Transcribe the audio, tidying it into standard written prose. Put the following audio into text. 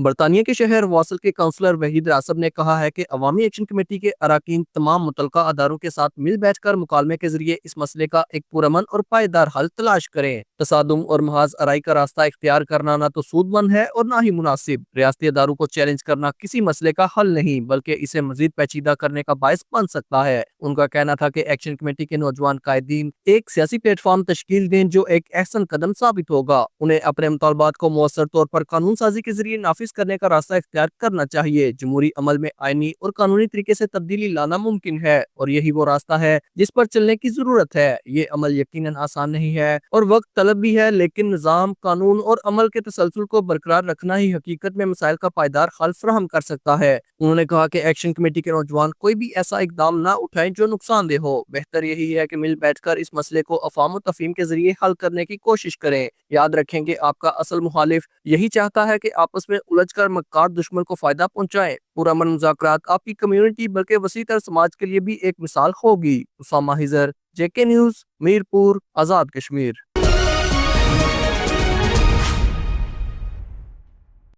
برطانیہ کے شہر واصل کے کونسلر وحید راسب نے کہا ہے کہ عوامی ایکشن کمیٹی کے اراکین تمام متعلقہ اداروں کے ساتھ مل بیٹھ کر مکالمے کے ذریعے اس مسئلے کا ایک پرامن اور پائیدار حل تلاش کریں۔ تصادم اور محاذ آرائی کا راستہ اختیار کرنا نہ تو سود مند ہے اور نہ ہی مناسب۔ ریاستی اداروں کو چیلنج کرنا کسی مسئلے کا حل نہیں بلکہ اسے مزید پیچیدہ کرنے کا باعث بن سکتا ہے۔ ان کا کہنا تھا کہ ایکشن کمیٹی کے نوجوان قائدین ایک سیاسی پلیٹ فارم تشکیل دیں جو ایک احسن قدم ثابت ہوگا۔ انہیں اپنے مطالبات کو مؤثر طور پر قانون سازی کے ذریعے نافذ کرنے کا راستہ اختیار کرنا چاہیے۔ جمہوری عمل میں آئینی اور قانونی طریقے سے تبدیلی لانا ممکن ہے اور یہی وہ راستہ ہے جس پر چلنے کی ضرورت ہے۔ یہ عمل یقیناً آسان نہیں ہے اور وقت طلب بھی ہے، لیکن نظام، قانون اور عمل کے تسلسل کو برقرار رکھنا ہی حقیقت میں مسائل کا پائیدار حل فراہم کر سکتا ہے۔ انہوں نے کہا کہ ایکشن کمیٹی کے نوجوان کوئی بھی ایسا اقدام نہ اٹھائیں جو نقصان دہ ہو۔ بہتر یہی ہے کہ مل بیٹھ کر اس مسئلے کو افہام و تفہیم کے ذریعے حل کرنے کی کوشش کریں۔ یاد رکھیں کہ آپ کا اصل مخالف یہی چاہتا ہے کہ آپس میں الجھ کر مکار دشمن کو فائدہ پہنچائیں۔ پرامن مذاکرات آپ کی کمیونٹی بلکہ وسیع تر سماج کے لیے بھی ایک مثال ہوگی۔ اسامہ حضر، JK نیوز، میرپور، آزاد کشمیر۔